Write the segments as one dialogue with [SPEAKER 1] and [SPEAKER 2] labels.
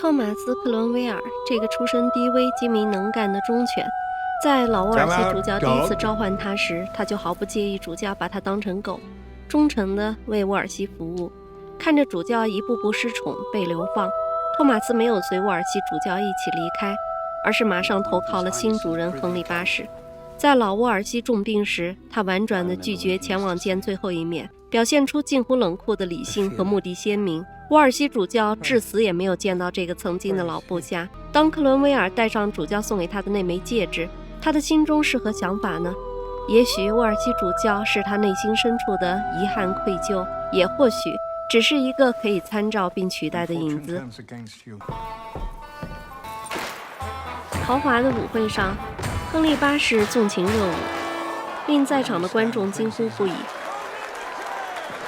[SPEAKER 1] 托马斯·克伦威尔这个出身低微、精明能干的忠犬，在老沃尔西主教第一次召唤他时，他就毫不介意主教把他当成狗，忠诚地为沃尔西服务。看着主教一步步失宠被流放，托马斯没有随沃尔西主教一起离开，而是马上投靠了新主人亨利八世。在老沃尔西重病时，他婉转地拒绝前往见最后一面，表现出近乎冷酷的理性和目的鲜明。沃尔西主教至死也没有见到这个曾经的老部下。当克伦威尔戴上主教送给他的那枚戒指，他的心中是何想法呢？也许沃尔西主教是他内心深处的遗憾愧疚，也或许只是一个可以参照并取代的影子。豪华的舞会上，亨利八世纵情热舞，令在场的观众惊呼不已。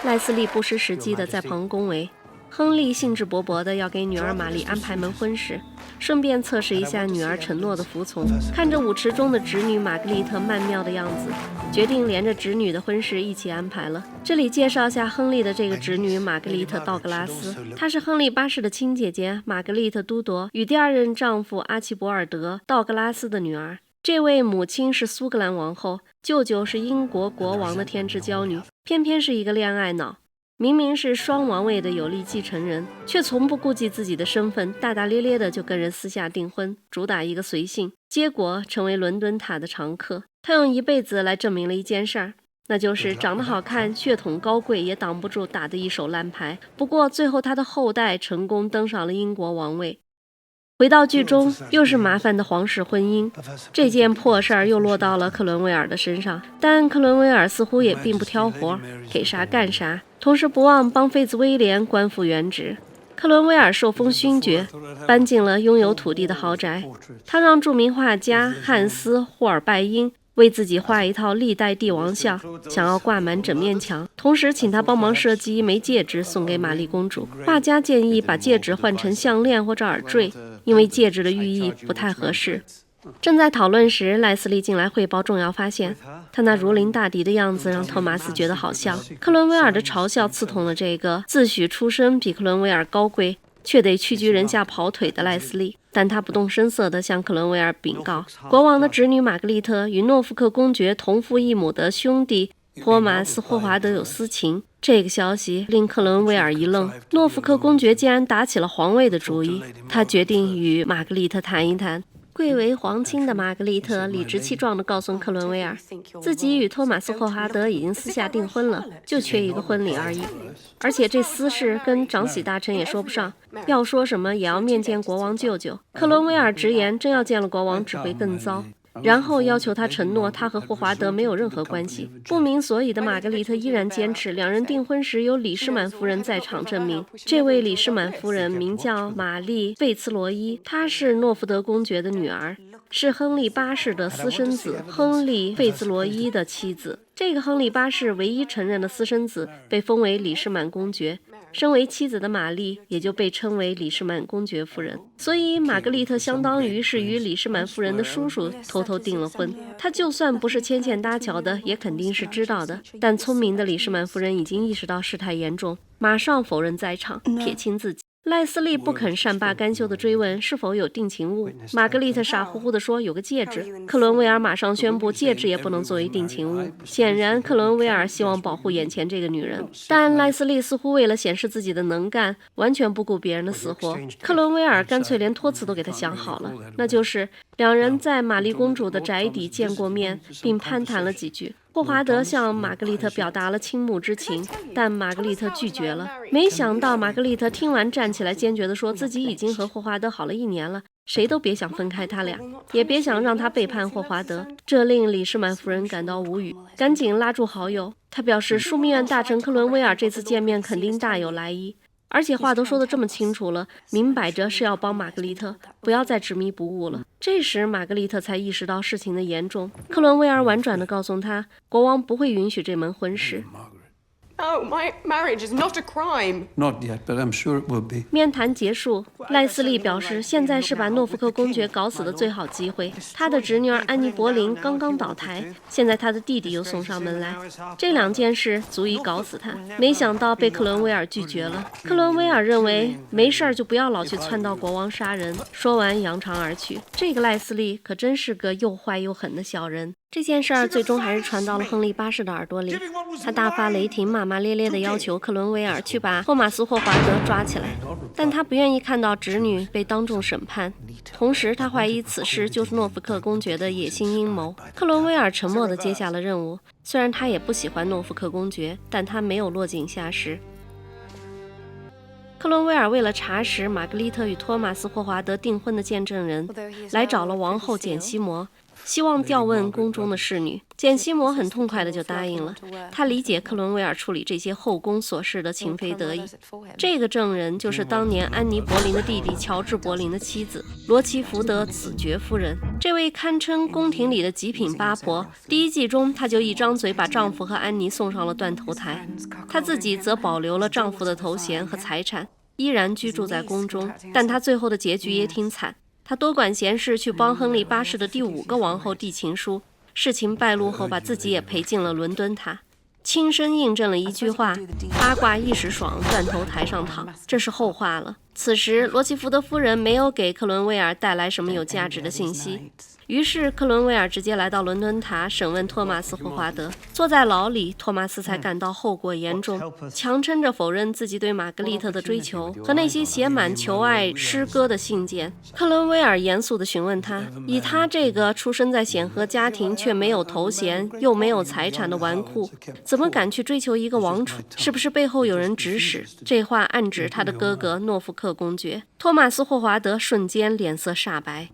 [SPEAKER 1] 赖斯利不失时机地在旁恭维。亨利兴致勃勃地要给女儿玛丽安排门婚事，顺便测试一下女儿承诺的服从。看着舞池中的侄女玛格丽特曼妙的样子，决定连着侄女的婚事一起安排了。这里介绍下亨利的这个侄女玛格丽特·道格拉斯，她是亨利八世的亲姐姐玛格丽特·都铎与第二任丈夫阿奇博尔德·道格拉斯的女儿。这位母亲是苏格兰王后，舅舅是英国国王的天之娇女，偏偏是一个恋爱脑。明明是双王位的有力继承人，却从不顾及自己的身份，大大咧咧的就跟人私下订婚，主打一个随性，结果成为伦敦塔的常客。他用一辈子来证明了一件事儿，那就是长得好看、血统高贵也挡不住打的一手烂牌。不过最后他的后代成功登上了英国王位。回到剧中，又是麻烦的皇室婚姻，这件破事儿又落到了克伦威尔的身上，但克伦威尔似乎也并不挑活，给啥干啥，同时不忘帮妃子威廉官复原职。克伦威尔受封勋爵，搬进了拥有土地的豪宅。他让著名画家汉斯·霍尔拜因为自己画一套历代帝王像，想要挂满整面墙，同时请他帮忙设计一枚戒指送给玛丽公主。画家建议把戒指换成项链或者耳坠，因为戒指的寓意不太合适。正在讨论时，赖斯利进来汇报重要发现。他那如临大敌的样子让托马斯觉得好笑。克伦威尔的嘲笑刺痛了这个自诩出身比克伦威尔高贵，却得屈居人下跑腿的赖斯利。但他不动声色地向克伦威尔禀告，国王的侄女玛格丽特与诺福克公爵同父异母的兄弟托马斯·霍华德有私情。这个消息令克伦威尔一愣，诺福克公爵竟然打起了皇位的主意。他决定与玛格丽特谈一谈。贵为皇亲的玛格丽特理直气壮地告诉克伦威尔，自己与托马斯·霍华德已经私下订婚了，就缺一个婚礼而已。而且这私事跟长喜大臣也说不上，要说什么也要面见国王舅舅。克伦威尔直言，真要见了国王只会更糟。然后要求他承诺他和霍华德没有任何关系。不明所以的玛格丽特依然坚持两人订婚时有李士满夫人在场证明。这位李士满夫人名叫玛丽·费茨罗伊，她是诺福德公爵的女儿，是亨利八世的私生子亨利·费茨罗伊的妻子。这个亨利八世唯一承认的私生子被封为李士满公爵，身为妻子的玛丽也就被称为李士满公爵夫人。所以玛格丽特相当于是与李士满夫人的叔叔偷偷订了婚。她就算不是牵线搭桥的，也肯定是知道的。但聪明的李士满夫人已经意识到事态严重，马上否认在场，撇清自己。赖斯利不肯善罢甘休地追问是否有定情物，玛格丽特傻乎乎地说有个戒指。克伦威尔马上宣布戒指也不能作为定情物。显然克伦威尔希望保护眼前这个女人，但赖斯利似乎为了显示自己的能干，完全不顾别人的死活。克伦威尔干脆连托词都给他想好了，那就是两人在玛丽公主的宅邸见过面，并攀谈了几句。霍华德向玛格丽特表达了倾慕之情，但玛格丽特拒绝了。没想到玛格丽特听完站起来坚决地说，自己已经和霍华德好了1年了，谁都别想分开他俩，也别想让他背叛霍华德。这令李士满夫人感到无语，赶紧拉住好友。他表示枢密院大臣克伦威尔这次见面肯定大有来意，而且话都说得这么清楚了，明摆着是要帮玛格丽特，不要再执迷不悟了。这时玛格丽特才意识到事情的严重。克伦威尔婉转地告诉他，国王不会允许这门婚事。
[SPEAKER 2] Oh, my marriage is not a crime.
[SPEAKER 3] Not yet, but I'm sure it will be.
[SPEAKER 1] 面谈结束，赖斯利表示，现在是把诺福克公爵搞死的最好机会。他的侄女儿安妮·柏林刚刚倒台，现在他的弟弟又送上门来，这两件事足以搞死他。没想到被克伦威尔拒绝了。克伦威尔认为没事儿就不要老去撺掇国王杀人，说完扬长而去。这个赖斯利可真是个又坏又狠的小人。这件事儿最终还是传到了亨利八世的耳朵里，他大发雷霆，骂骂咧咧地要求克伦威尔去把托马斯·霍华德抓起来，但他不愿意看到侄女被当众审判，同时他怀疑此事就是诺福克公爵的野心阴谋。克伦威尔沉默地接下了任务，虽然他也不喜欢诺福克公爵，但他没有落井下石。克伦威尔为了查实玛格丽特与托马斯·霍华德订婚的见证人，来找了王后简西摩，希望调问宫中的侍女。简西摩很痛快的就答应了，他理解克伦威尔处理这些后宫琐事的情非得已。这个证人就是当年安妮·柏林的弟弟乔治·柏林的妻子罗奇福德子爵夫人。这位堪称宫廷里的极品八婆，第一季中她就一张嘴把丈夫和安妮送上了断头台，她自己则保留了丈夫的头衔和财产，依然居住在宫中。但她最后的结局也挺惨，她多管闲事去帮亨利八世的第5个王后递情书，事情败露后把自己也赔进了伦敦塔，亲身印证了一句话：八卦一时爽，断头台上躺。这是后话了。此时罗奇福德夫人没有给克伦威尔带来什么有价值的信息，于是克伦威尔直接来到伦敦塔审问托马斯·霍华德。坐在牢里，托马斯才感到后果严重，强撑着否认自己对玛格丽特的追求和那些写满求爱诗歌的信件。克伦威尔严肃地询问他，以他这个出生在显赫家庭却没有头衔又没有财产的纨绔，怎么敢去追求一个王储？是不是背后有人指使？这话暗指他的哥哥诺福克公爵。托马斯·霍华德瞬间脸色煞白。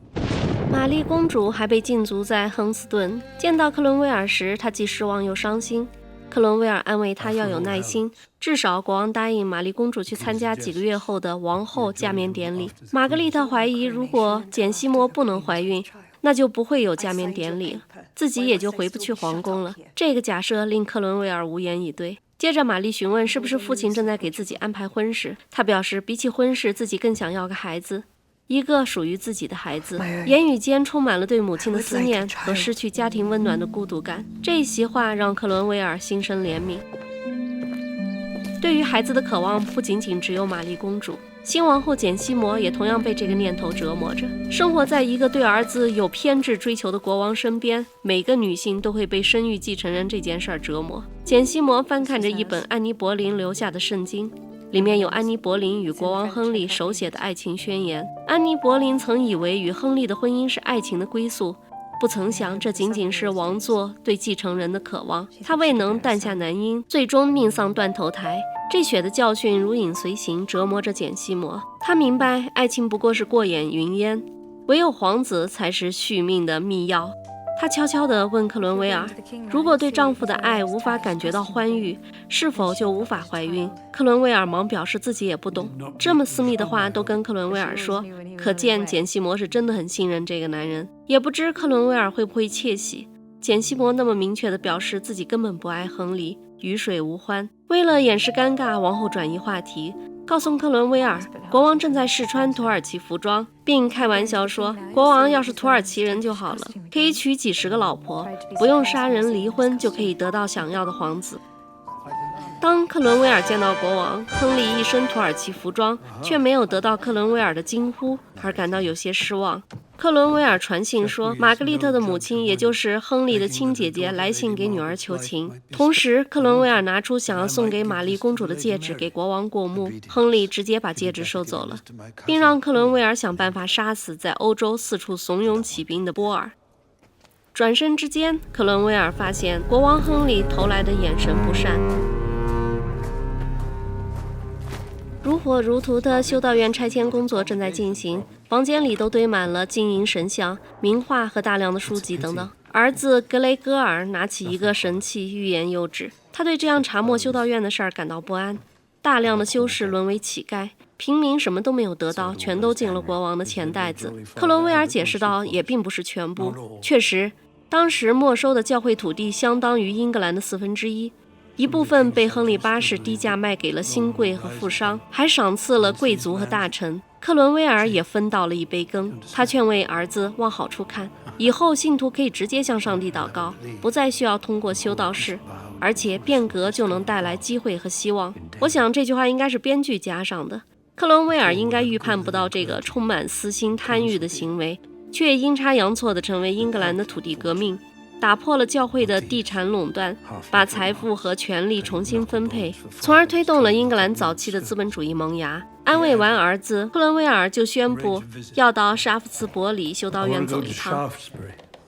[SPEAKER 1] 玛丽公主还被禁足在亨斯顿，见到克伦威尔时，她既失望又伤心。克伦威尔安慰她要有耐心，至少国王答应玛丽公主去参加几个月后的王后加冕典礼。玛格丽特怀疑，如果简西摩不能怀孕，那就不会有加冕典礼了，自己也就回不去皇宫了。这个假设令克伦威尔无言以对。接着玛丽询问是不是父亲正在给自己安排婚事，他表示比起婚事，自己更想要个孩子，一个属于自己的孩子。言语间充满了对母亲的思念和失去家庭温暖的孤独感。这一席话让克伦威尔心生怜悯。对于孩子的渴望不仅仅只有玛丽公主，新王后简西摩也同样被这个念头折磨着。生活在一个对儿子有偏执追求的国王身边，每个女性都会被生育继承人这件事儿折磨。简西摩翻看着一本安妮·柏林留下的圣经，里面有安妮·柏林与国王亨利手写的爱情宣言。安妮·柏林曾以为与亨利的婚姻是爱情的归宿，不曾想这仅仅是王座对继承人的渴望。她未能诞下男婴，最终命丧断头台。这血的教训如影随形，折磨着简西摩。她明白爱情不过是过眼云烟，唯有皇子才是续命的密钥。她悄悄地问克伦威尔，如果对丈夫的爱无法感觉到欢愉，是否就无法怀孕？克伦威尔忙表示自己也不懂，这么私密的话都跟克伦威尔说，可见简西摩是真的很信任这个男人。也不知克伦威尔会不会窃喜，简西摩那么明确地表示自己根本不爱亨利，鱼水无欢。为了掩饰尴尬，王后转移话题，告诉克伦威尔，国王正在试穿土耳其服装，并开玩笑说，国王要是土耳其人就好了，可以娶几10个老婆，不用杀人离婚就可以得到想要的皇子。当克伦威尔见到国王，亨利一身土耳其服装，却没有得到克伦威尔的惊呼，而感到有些失望。克伦威尔传信说，玛格丽特的母亲，也就是亨利的亲姐姐，来信给女儿求情。同时，克伦威尔拿出想要送给玛丽公主的戒指给国王过目，亨利直接把戒指收走了，并让克伦威尔想办法杀死在欧洲四处怂恿起兵的波尔。转身之间，克伦威尔发现国王亨利投来的眼神不善。如火如荼的修道院拆迁工作正在进行，房间里都堆满了金银神像、名画和大量的书籍等等。儿子格雷戈尔拿起一个神器，欲言又止。他对这样查没修道院的事儿感到不安。大量的修士沦为乞丐，平民什么都没有得到，全都进了国王的钱袋子。克伦威尔解释道，也并不是全部。确实，当时没收的教会土地相当于英格兰的1/4，一部分被亨利八世低价卖给了新贵和富商，还赏赐了贵族和大臣。克伦威尔也分到了一杯羹，他劝慰儿子往好处看，以后信徒可以直接向上帝祷告，不再需要通过修道士，而且变革就能带来机会和希望。我想这句话应该是编剧加上的。克伦威尔应该预判不到这个充满私心贪欲的行为，却阴差阳错地成为英格兰的土地革命，打破了教会的地产垄断，把财富和权力重新分配，从而推动了英格兰早期的资本主义萌芽。安慰完儿子，克伦威尔就宣布要到沙夫茨伯里修道院走一趟。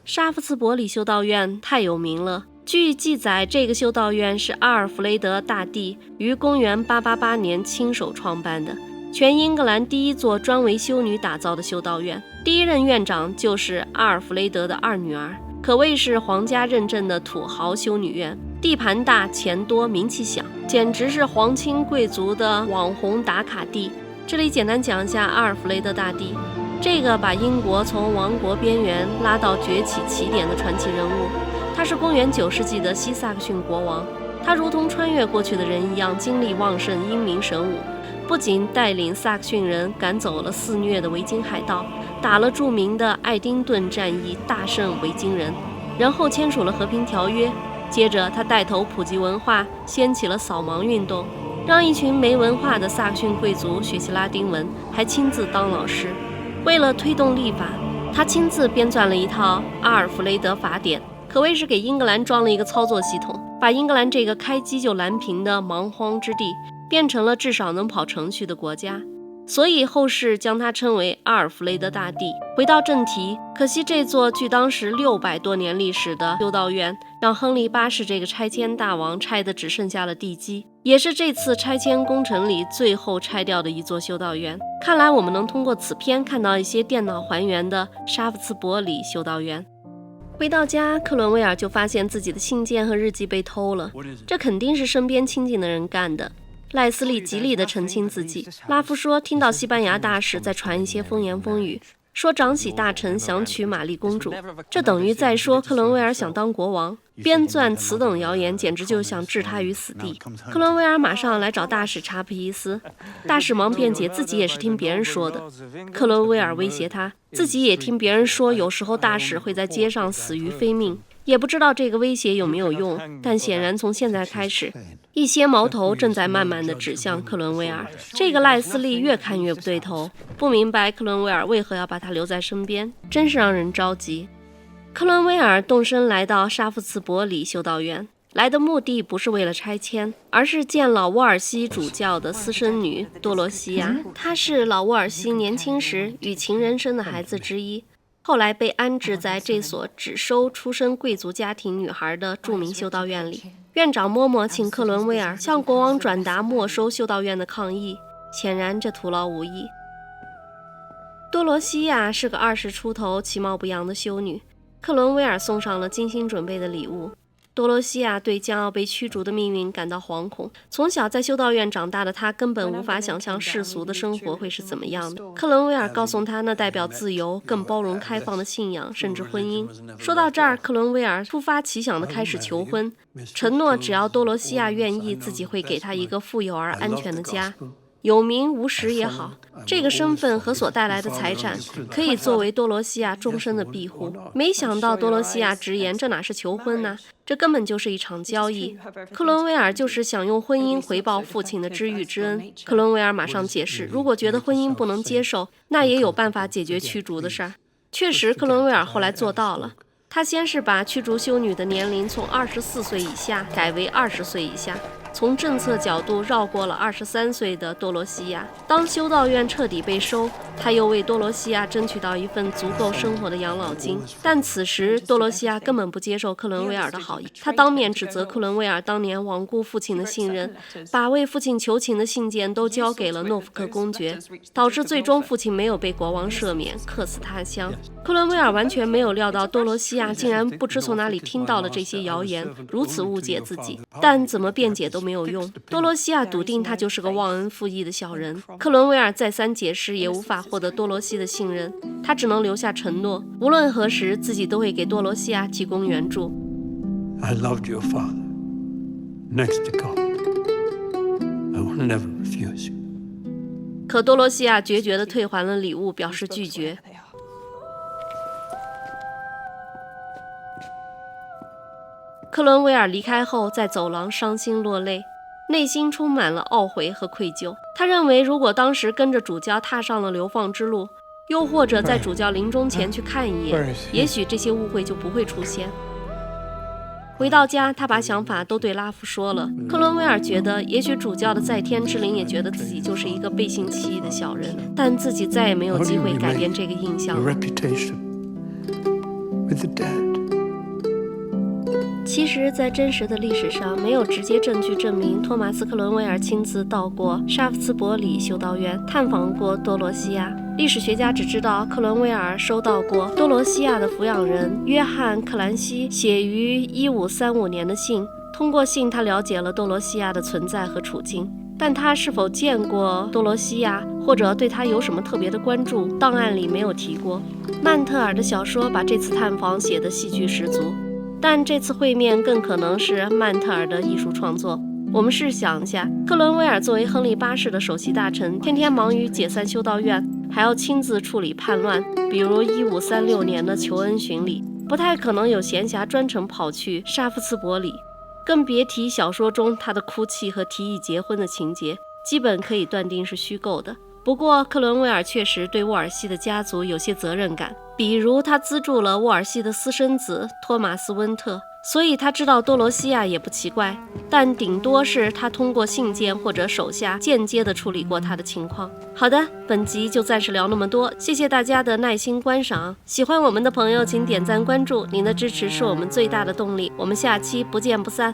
[SPEAKER 1] 沙夫茨伯里修道院太有名了，据记载，这个修道院是阿尔弗雷德大帝于公元888年亲手创办的，全英格兰第一座专为修女打造的修道院，第一任院长就是阿尔弗雷德的二女儿，可谓是皇家认证的土豪修女院，地盘大，钱多，名气响，简直是皇亲贵族的网红打卡地。这里简单讲一下阿尔弗雷德大帝，这个把英国从亡国边缘拉到崛起起点的传奇人物。他是公元9世纪的西萨克逊国王，他如同穿越过去的人一样，精力旺盛，英明神武，不仅带领萨克逊人赶走了肆虐的维京海盗，打了著名的爱丁顿战役，大胜维京人，然后签署了和平条约。接着他带头普及文化，掀起了扫盲运动，让一群没文化的萨克逊贵族学习拉丁文，还亲自当老师。为了推动立法，他亲自编撰了一套阿尔弗雷德法典，可谓是给英格兰装了一个操作系统，把英格兰这个开机就蓝屏的蛮荒之地变成了至少能跑程序的国家，所以后世将它称为阿尔弗雷德大帝。回到正题，可惜这座距当时600多年历史的修道院，让亨利八世这个拆迁大王拆得只剩下了地基，也是这次拆迁工程里最后拆掉的一座修道院。看来我们能通过此片看到一些电脑还原的沙夫茨伯里修道院。回到家，克伦威尔就发现自己的信件和日记被偷了，这肯定是身边亲近的人干的。赖斯利极力地澄清自己。拉夫说听到西班牙大使在传一些风言风语，说长喜大臣想娶玛丽公主，这等于在说克伦威尔想当国王。编撰此等谣言简直就想置他于死地。克伦威尔马上来找大使查普伊斯，大使忙辩解自己也是听别人说的。克伦威尔威胁他，自己也听别人说有时候大使会在街上死于非命，也不知道这个威胁有没有用，但显然从现在开始，一些矛头正在慢慢地指向克伦威尔。这个赖斯利越看越不对头，不明白克伦威尔为何要把他留在身边，真是让人着急。克伦威尔动身来到沙夫茨伯里修道院，来的目的不是为了拆迁，而是见老沃尔西主教的私生女多罗西亚。她是老沃尔西年轻时与情人生的孩子之一，后来被安置在这所只收出身贵族家庭女孩的著名修道院里。院长嬷嬷请克伦威尔向国王转达没收修道院的抗议，显然这徒劳无益。多罗西亚是个20出头、其貌不扬的修女，克伦威尔送上了精心准备的礼物。多罗西亚对将要被驱逐的命运感到惶恐。从小在修道院长大的她根本无法想象世俗的生活会是怎么样的。克伦威尔告诉她，那代表自由、更包容开放的信仰，甚至婚姻。说到这儿，克伦威尔突发奇想地开始求婚，承诺只要多罗西亚愿意，自己会给她一个富有而安全的家。有名无实也好，这个身份和所带来的财产可以作为多罗西亚终身的庇护。没想到多罗西亚直言，这哪是求婚呢？这根本就是一场交易。克伦威尔就是想用婚姻回报父亲的知遇之恩。克伦威尔马上解释，如果觉得婚姻不能接受，那也有办法解决驱逐的事儿。确实，克伦威尔后来做到了。他先是把驱逐修女的年龄从24岁以下改为20岁以下，从政策角度绕过了23岁的多罗西亚。当修道院彻底被收，他又为多罗西亚争取到一份足够生活的养老金。但此时多罗西亚根本不接受克伦威尔的好意，他当面指责克伦威尔当年罔顾父亲的信任，把为父亲求情的信件都交给了诺福克公爵，导致最终父亲没有被国王赦免，客死他乡。克伦威尔完全没有料到多罗西亚竟然不知从哪里听到了这些谣言，如此误解自己，但怎么辩解都没有用。多罗西亚笃定他就是个忘恩负义的小人。克伦威尔再三解释也无法获得多罗西的信任，他只能留下承诺，无论何时自己都会给多罗西亚提供援助。
[SPEAKER 3] I loved your father. next to God. I will never refuse you.
[SPEAKER 1] 可多罗西亚决绝地退还了礼物，表示拒绝。克伦威尔离开后，在走廊伤心落泪，内心充满了懊悔和愧疚。他认为，如果当时跟着主教踏上了流放之路，又或者在主教临终前去看一眼，也许这些误会就不会出现。回到家，他把想法都对拉夫说了。克伦威尔觉得，也许主教的在天之灵也觉得自己就是一个背信弃义的小人，但自己再也没有机会改变这个印象。其实，在真实的历史上，没有直接证据证明托马斯·克伦威尔亲自到过沙夫茨伯里修道院探访过多罗西亚。历史学家只知道克伦威尔收到过多罗西亚的抚养人约翰·克兰西写于1535年的信，通过信他了解了多罗西亚的存在和处境，但他是否见过多罗西亚，或者对他有什么特别的关注，档案里没有提过。曼特尔的小说把这次探访写得戏剧十足，但这次会面更可能是曼特尔的艺术创作。我们试想一下，克伦威尔作为亨利八世的首席大臣，天天忙于解散修道院，还要亲自处理叛乱，比如1536年的求恩巡礼，不太可能有闲暇专程跑去沙夫茨伯里，更别提小说中他的哭泣和提议结婚的情节，基本可以断定是虚构的。不过克伦威尔确实对沃尔西的家族有些责任感，比如他资助了沃尔西的私生子托马斯·温特，所以他知道多罗西亚也不奇怪，但顶多是他通过信件或者手下间接地处理过他的情况。好的，本集就暂时聊那么多，谢谢大家的耐心观赏。喜欢我们的朋友请点赞关注，您的支持是我们最大的动力。我们下期不见不散。